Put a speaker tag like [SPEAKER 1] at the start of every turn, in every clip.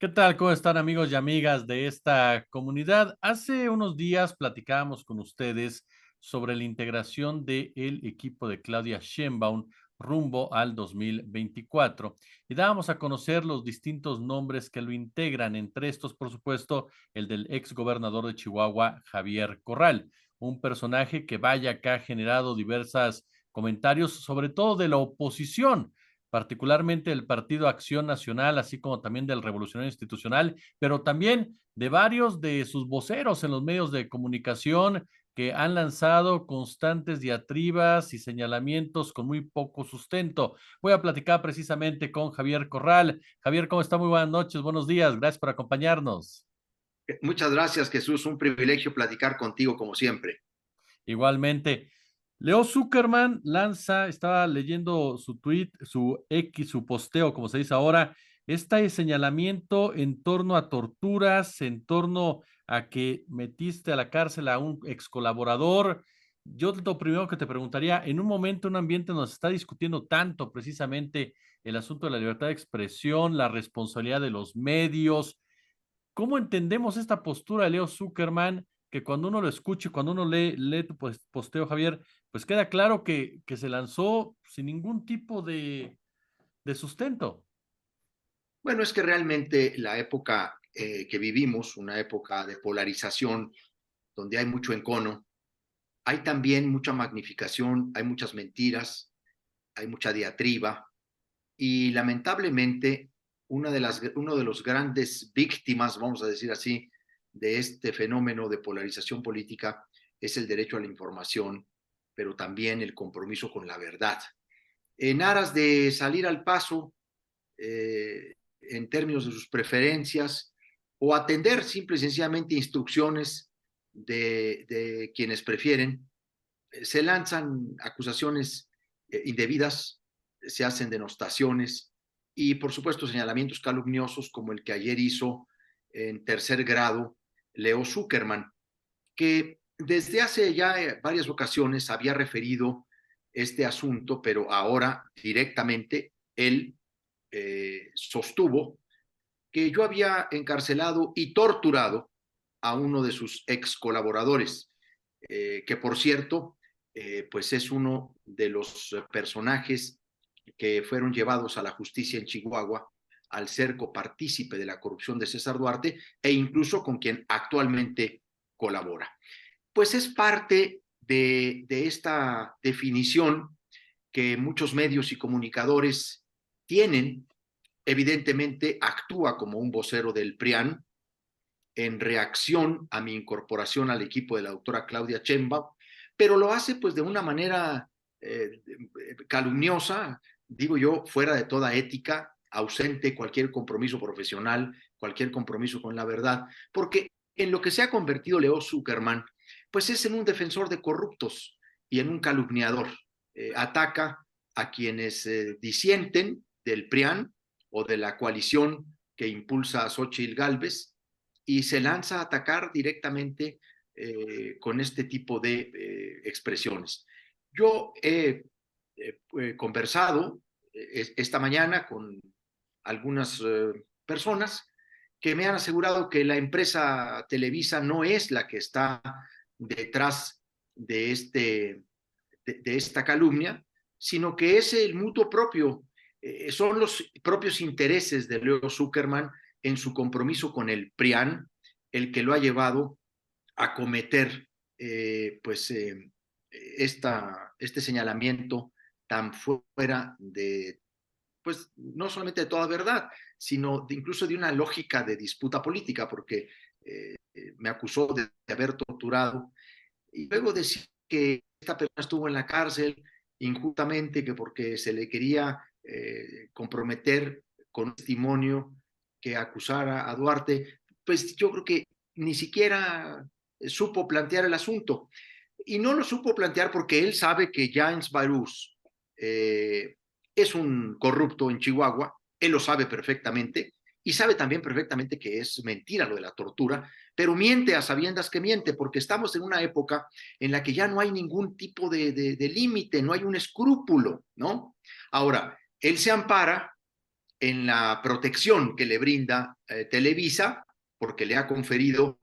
[SPEAKER 1] ¿Qué tal? ¿Cómo están amigos y amigas de esta comunidad? Hace unos días platicábamos con ustedes sobre la integración del equipo de Claudia Sheinbaum rumbo al 2024 y dábamos a conocer los distintos nombres que lo integran, entre estos, por supuesto, el del ex gobernador de Chihuahua, Javier Corral, un personaje que vaya que ha generado diversos comentarios, sobre todo de la oposición, particularmente del Partido Acción Nacional, así como también del Revolucionario Institucional, pero también de varios de sus voceros en los medios de comunicación que han lanzado constantes diatribas y señalamientos con muy poco sustento. Voy a platicar precisamente con Javier Corral. Javier, ¿cómo está? Muy buenas noches, buenos días, gracias por acompañarnos.
[SPEAKER 2] Muchas gracias, Jesús. Un privilegio platicar contigo como siempre.
[SPEAKER 1] Igualmente, Leo Zuckerman lanza, estaba leyendo su tweet, su X, su posteo, como se dice ahora, este señalamiento en torno a torturas, en torno a que metiste a la cárcel a un ex colaborador. Yo lo primero que te preguntaría, en un momento, un ambiente donde se está discutiendo tanto precisamente el asunto de la libertad de expresión, la responsabilidad de los medios, ¿cómo entendemos esta postura de Leo Zuckerman? Que cuando uno lo escucha y cuando uno lee tu posteo, Javier, pues queda claro que se lanzó sin ningún tipo de sustento.
[SPEAKER 2] Bueno, es que realmente la época que vivimos, una época de polarización, donde hay mucho encono, hay también mucha magnificación, hay muchas mentiras, hay mucha diatriba y lamentablemente uno de los grandes víctimas, vamos a decir así, de este fenómeno de polarización política es el derecho a la información, pero también el compromiso con la verdad. En aras de salir al paso, en términos de sus preferencias o atender simple y sencillamente instrucciones de quienes prefieren, se lanzan acusaciones indebidas, se hacen denostaciones y, por supuesto, señalamientos calumniosos como el que ayer hizo en tercer grado Leo Zuckerman, que desde hace ya varias ocasiones había referido este asunto, pero ahora directamente él sostuvo que yo había encarcelado y torturado a uno de sus ex colaboradores, que por cierto, pues es uno de los personajes que fueron llevados a la justicia en Chihuahua al ser copartícipe de la corrupción de César Duarte e incluso con quien actualmente colabora. Pues es parte de esta definición que muchos medios y comunicadores tienen. Evidentemente actúa como un vocero del PRIAN en reacción a mi incorporación al equipo de la doctora Claudia Sheinbaum, pero lo hace pues de una manera calumniosa, digo yo, fuera de toda ética, ausente cualquier compromiso profesional, cualquier compromiso con la verdad, porque en lo que se ha convertido Leo Zuckerman, pues es en un defensor de corruptos y en un calumniador. Ataca a quienes disienten del PRIAN o de la coalición que impulsa a Xochitl Gálvez y se lanza a atacar directamente con este tipo de expresiones. Yo he conversado esta mañana con algunas personas que me han asegurado que la empresa Televisa no es la que está detrás de, de esta calumnia, sino que es el mutuo propio, son los propios intereses de Leo Zuckerman en su compromiso con el PRIAN el que lo ha llevado a cometer este señalamiento tan fuera de, pues no solamente de toda verdad, sino incluso de una lógica de disputa política, porque me acusó de haber torturado y luego decir que esta persona estuvo en la cárcel injustamente, que porque se le quería comprometer con un testimonio que acusara a Duarte, pues yo creo que ni siquiera supo plantear el asunto. Y no lo supo plantear porque él sabe que James Barús es un corrupto en Chihuahua, él lo sabe perfectamente, y sabe también perfectamente que es mentira lo de la tortura, pero miente a sabiendas que miente, porque estamos en una época en la que ya no hay ningún tipo de límite, no hay un escrúpulo, ¿no? Ahora, él se ampara en la protección que le brinda Televisa, porque le ha conferido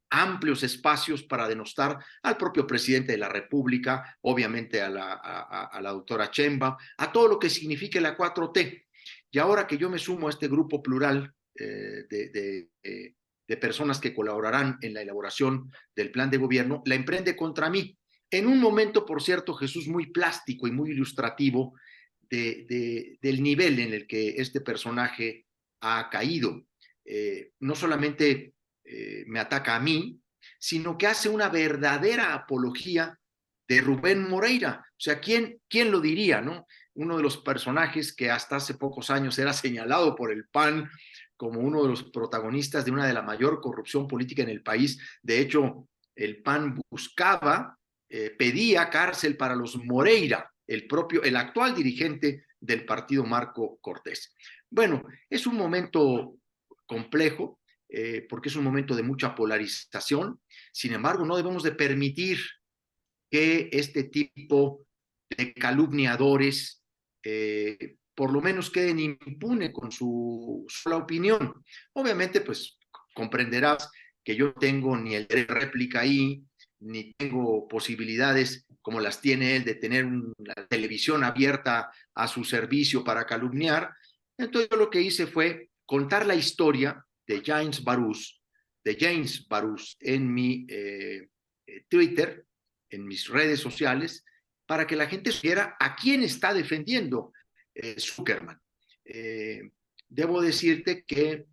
[SPEAKER 2] amplios espacios para denostar al propio presidente de la República, obviamente a la doctora Chemba, a todo lo que signifique la 4T. Y ahora que yo me sumo a este grupo plural de personas que colaborarán en la elaboración del plan de gobierno, la emprende contra mí. En un momento, por cierto, Jesús, muy plástico y muy ilustrativo del nivel en el que este personaje ha caído. No solamente me ataca a mí, sino que hace una verdadera apología de Rubén Moreira. O sea, ¿quién lo diría, no? Uno de los personajes que hasta hace pocos años era señalado por el PAN como uno de los protagonistas de una de la mayor corrupción política en el país. De hecho, el PAN buscaba, pedía cárcel para los Moreira, el actual dirigente del partido Marco Cortés. Bueno, es un momento complejo, porque es un momento de mucha polarización. Sin embargo, no debemos de permitir que este tipo de calumniadores por lo menos queden impunes con su sola opinión. Obviamente, pues comprenderás que yo tengo ni el de réplica ahí, ni tengo posibilidades como las tiene él de tener una televisión abierta a su servicio para calumniar. Entonces yo lo que hice fue contar la historia de James Barús en mi Twitter, en mis redes sociales, para que la gente supiera a quién está defendiendo Zuckerman. Debo decirte que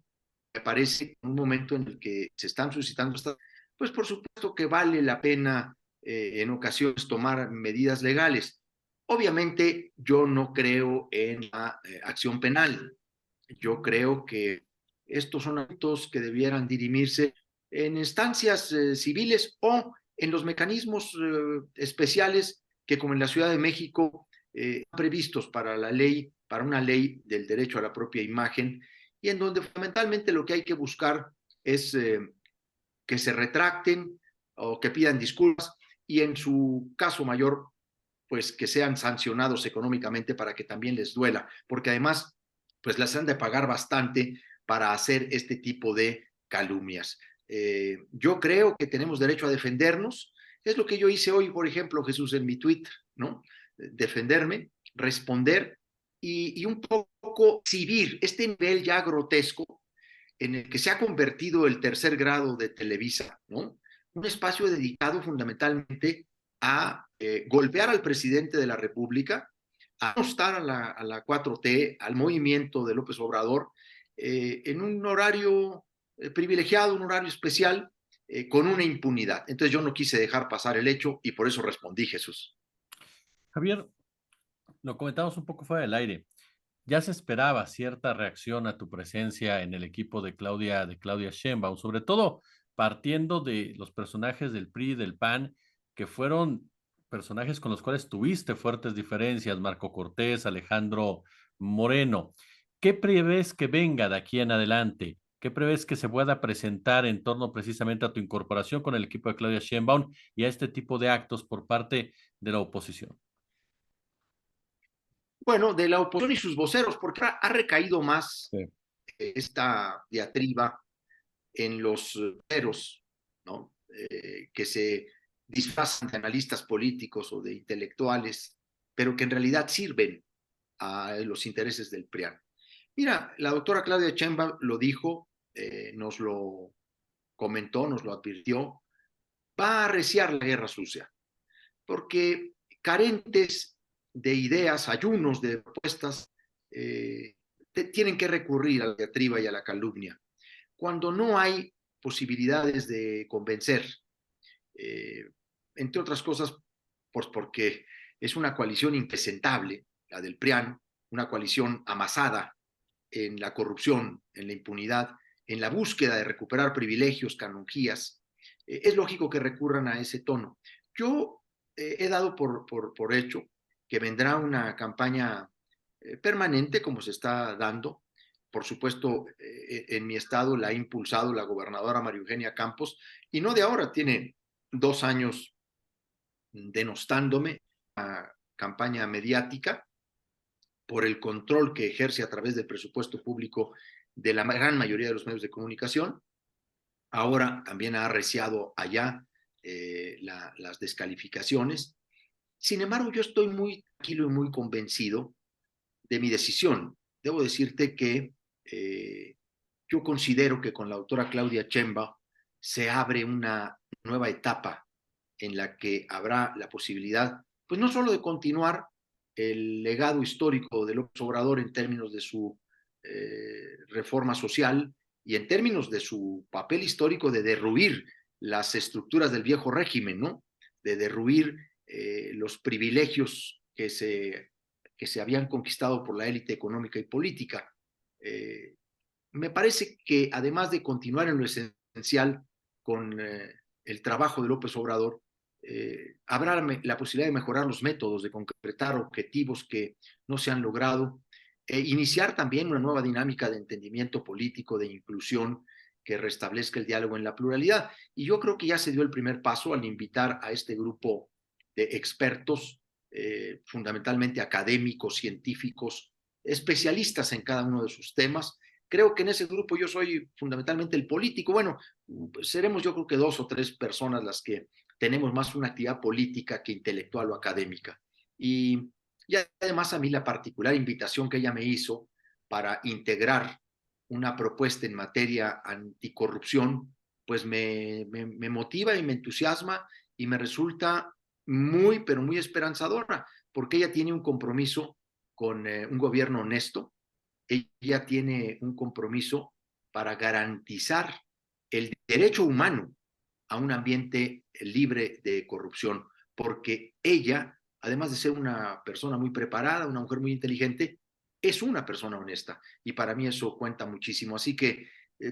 [SPEAKER 2] me parece un momento en el que se están suscitando estas, pues por supuesto que vale la pena en ocasiones tomar medidas legales. Obviamente yo no creo en la acción penal. Yo creo que estos son actos que debieran dirimirse en instancias civiles o en los mecanismos especiales que, como en la Ciudad de México, previstos para la ley, para una ley del derecho a la propia imagen, y en donde fundamentalmente lo que hay que buscar es que se retracten o que pidan disculpas y en su caso mayor, pues que sean sancionados económicamente para que también les duela, porque además, pues las han de pagar bastante para hacer este tipo de calumnias. Yo creo que tenemos derecho a defendernos. Es lo que yo hice hoy, por ejemplo, Jesús, en mi Twitter, ¿no? Defenderme, responder y un poco exhibir este nivel ya grotesco en el que se ha convertido el tercer grado de Televisa, ¿no? Un espacio dedicado fundamentalmente a golpear al presidente de la República, a apostar a la 4T, al movimiento de López Obrador, en un horario privilegiado, un horario especial, con una impunidad. Entonces yo no quise dejar pasar el hecho y por eso respondí, Jesús.
[SPEAKER 1] Javier, lo comentamos un poco fuera del aire. Ya se esperaba cierta reacción a tu presencia en el equipo de Claudia Sheinbaum, sobre todo partiendo de los personajes del PRI y del PAN, que fueron personajes con los cuales tuviste fuertes diferencias, Marco Cortés, Alejandro Moreno. ¿Qué prevés que venga de aquí en adelante? ¿Qué prevés que se pueda presentar en torno precisamente a tu incorporación con el equipo de Claudia Sheinbaum y a este tipo de actos por parte de la oposición?
[SPEAKER 2] Bueno, de la oposición y sus voceros, porque ha recaído más
[SPEAKER 1] Sí.
[SPEAKER 2] esta diatriba en los ceros, ¿no? Que se disfrazan de analistas políticos o de intelectuales, pero que en realidad sirven a los intereses del PRIAN. Mira, la doctora Claudia Sheinbaum lo dijo, nos lo comentó, nos lo advirtió, va a arreciar la guerra sucia, porque carentes de ideas, ayunos de propuestas, tienen que recurrir a la diatriba y a la calumnia. Cuando no hay posibilidades de convencer, eh, entre otras cosas, pues porque es una coalición impresentable, la del PRIAN, una coalición amasada en la corrupción, en la impunidad, en la búsqueda de recuperar privilegios, canonjías. Es lógico que recurran a ese tono. Yo he dado por hecho que vendrá una campaña permanente como se está dando. Por supuesto, en mi estado la ha impulsado la gobernadora María Eugenia Campos y no de ahora, tiene 2 años denostándome, una campaña mediática por el control que ejerce a través del presupuesto público de la gran mayoría de los medios de comunicación. Ahora también ha arreciado allá las descalificaciones. Sin embargo, yo estoy muy tranquilo y muy convencido de mi decisión. Debo decirte que yo considero que con la autora Claudia Sheinbaum se abre una nueva etapa en la que habrá la posibilidad, pues no solo de continuar el legado histórico de López Obrador en términos de su reforma social y en términos de su papel histórico de derruir las estructuras del viejo régimen, ¿no? De derruir los privilegios que se habían conquistado por la élite económica y política. Me parece que además de continuar en lo esencial con el trabajo de López Obrador, habrá la posibilidad de mejorar los métodos, de concretar objetivos que no se han logrado, iniciar también una nueva dinámica de entendimiento político, de inclusión, que restablezca el diálogo en la pluralidad. Y yo creo que ya se dio el primer paso al invitar a este grupo de expertos, fundamentalmente académicos, científicos, especialistas en cada uno de sus temas. Creo que en ese grupo yo soy fundamentalmente el político. Bueno, pues seremos yo creo que 2 o 3 personas las que tenemos más una actividad política que intelectual o académica. Y además a mí la particular invitación que ella me hizo para integrar una propuesta en materia anticorrupción, pues me motiva y me entusiasma y me resulta muy, pero muy esperanzadora, porque ella tiene un compromiso con un gobierno honesto. Ella tiene un compromiso para garantizar el derecho humano a un ambiente libre de corrupción, porque ella, además de ser una persona muy preparada, una mujer muy inteligente, es una persona honesta y para mí eso cuenta muchísimo. Así que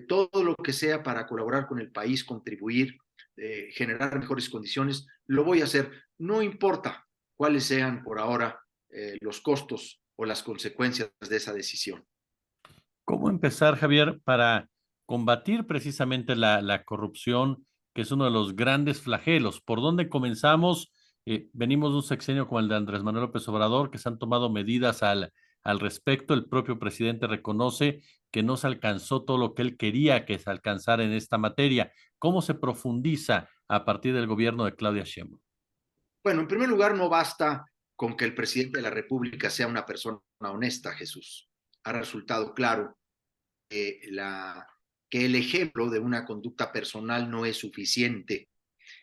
[SPEAKER 2] todo lo que sea para colaborar con el país, contribuir, generar mejores condiciones, lo voy a hacer. No importa cuáles sean por ahora los costos o las consecuencias de esa decisión.
[SPEAKER 1] ¿Cómo empezar, Javier, para combatir precisamente la corrupción, que es uno de los grandes flagelos? ¿Por dónde comenzamos? Venimos de un sexenio como el de Andrés Manuel López Obrador, que se han tomado medidas al respecto. El propio presidente reconoce que no se alcanzó todo lo que él quería que se alcanzara en esta materia. ¿Cómo se profundiza a partir del gobierno de Claudia Sheinbaum?
[SPEAKER 2] Bueno, en primer lugar, no basta con que el presidente de la República sea una persona honesta, Jesús. Ha resultado claro que, que el ejemplo de una conducta personal no es suficiente,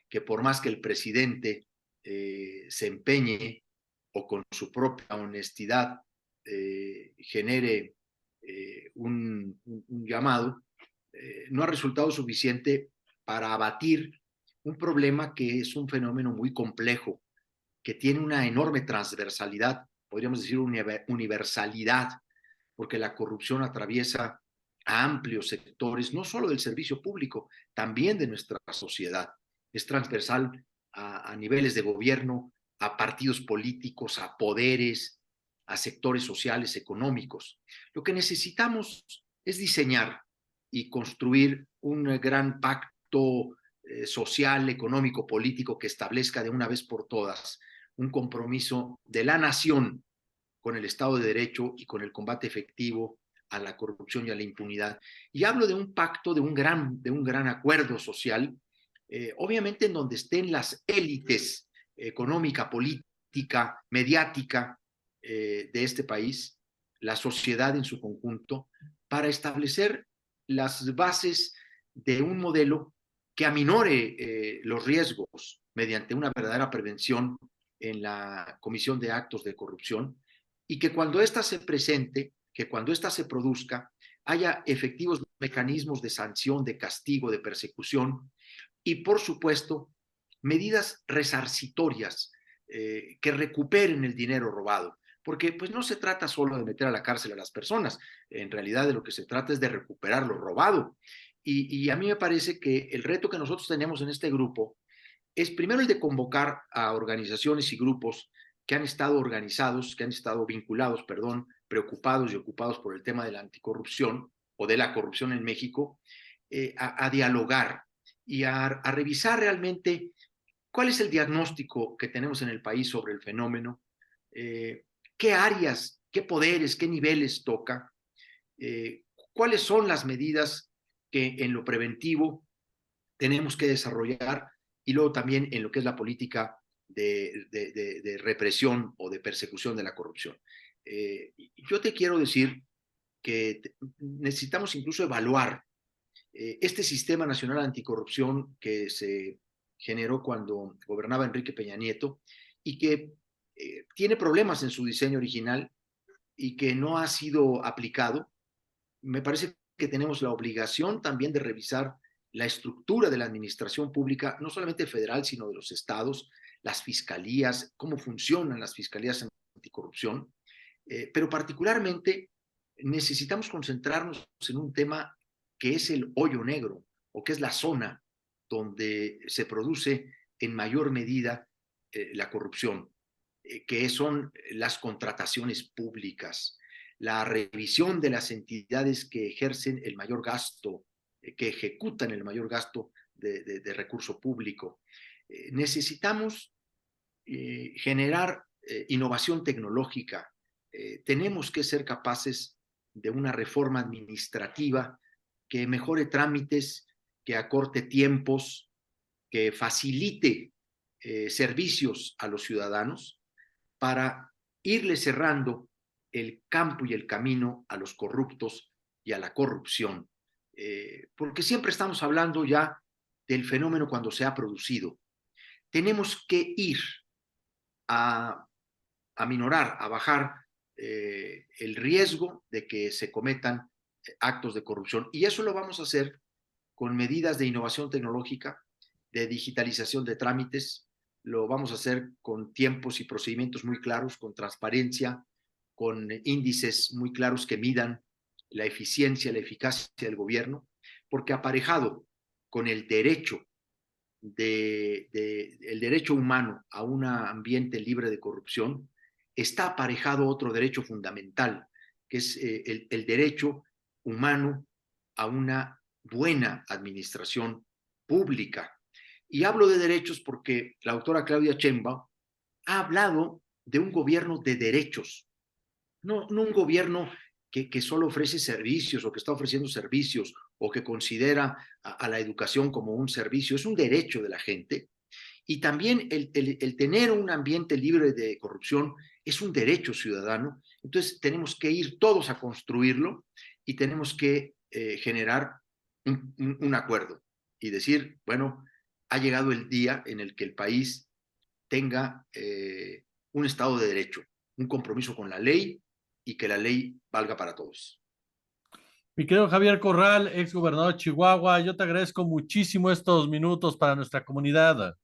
[SPEAKER 2] que por más que el presidente se empeñe o con su propia honestidad genere un llamado, no ha resultado suficiente para abatir un problema que es un fenómeno muy complejo, que tiene una enorme transversalidad, podríamos decir universalidad, porque la corrupción atraviesa a amplios sectores, no solo del servicio público, también de nuestra sociedad. Es transversal a niveles de gobierno, a partidos políticos, a poderes, a sectores sociales, económicos. Lo que necesitamos es diseñar y construir un gran pacto social, económico, político que establezca de una vez por todas un compromiso de la nación con el Estado de Derecho y con el combate efectivo a la corrupción y a la impunidad. Y hablo de un pacto, de un gran acuerdo social, obviamente en donde estén las élites económica, política, mediática de este país, la sociedad en su conjunto, para establecer las bases de un modelo que aminore los riesgos mediante una verdadera prevención en la comisión de actos de corrupción y que cuando ésta se presente, que cuando ésta se produzca, haya efectivos mecanismos de sanción, de castigo, de persecución y, por supuesto, medidas resarcitorias que recuperen el dinero robado. Porque pues no se trata solo de meter a la cárcel a las personas, en realidad de lo que se trata es de recuperar lo robado. Y a mí me parece que el reto que nosotros tenemos en este grupo es primero el de convocar a organizaciones y grupos que han estado organizados, que han estado vinculados, perdón, preocupados y ocupados por el tema de la anticorrupción o de la corrupción en México, a dialogar y a revisar realmente cuál es el diagnóstico que tenemos en el país sobre el fenómeno, qué áreas qué poderes, qué niveles toca, cuáles son las medidas que en lo preventivo tenemos que desarrollar y luego también en lo que es la política de represión o de persecución de la corrupción. Yo te quiero decir que necesitamos incluso evaluar este sistema nacional anticorrupción que se generó cuando gobernaba Enrique Peña Nieto y que tiene problemas en su diseño original y que no ha sido aplicado. Me parece que tenemos la obligación también de revisar la estructura de la administración pública, no solamente federal, sino de los estados, las fiscalías, cómo funcionan las fiscalías anticorrupción, pero particularmente necesitamos concentrarnos en un tema que es el hoyo negro o que es la zona donde se produce en mayor medida la corrupción, que son las contrataciones públicas, la revisión de las entidades que ejercen el mayor gasto, que ejecutan el mayor gasto de recurso público. Necesitamos generar innovación tecnológica. Tenemos que ser capaces de una reforma administrativa que mejore trámites, que acorte tiempos, que facilite servicios a los ciudadanos para irle cerrando el campo y el camino a los corruptos y a la corrupción. Porque siempre estamos hablando ya del fenómeno cuando se ha producido. Tenemos que ir a, a minorar, a bajar el riesgo de que se cometan actos de corrupción. Y eso lo vamos a hacer con medidas de innovación tecnológica, de digitalización de trámites, lo vamos a hacer con tiempos y procedimientos muy claros, con transparencia, con índices muy claros que midan la eficiencia, la eficacia del gobierno, porque aparejado con el derecho el derecho humano a un ambiente libre de corrupción, está aparejado otro derecho fundamental, que es el derecho humano a una buena administración pública. Y hablo de derechos porque la autora Claudia Sheinbaum ha hablado de un gobierno de derechos, no un gobierno que solo ofrece servicios o que está ofreciendo servicios o que considera a la educación como un servicio, es un derecho de la gente. Y también el tener un ambiente libre de corrupción es un derecho ciudadano. Entonces tenemos que ir todos a construirlo y tenemos que generar un acuerdo y decir, bueno, ha llegado el día en el que el país tenga un Estado de Derecho, un compromiso con la ley y que la ley valga para todos.
[SPEAKER 1] Mi querido Javier Corral, ex gobernador de Chihuahua, yo te agradezco muchísimo estos minutos para nuestra comunidad.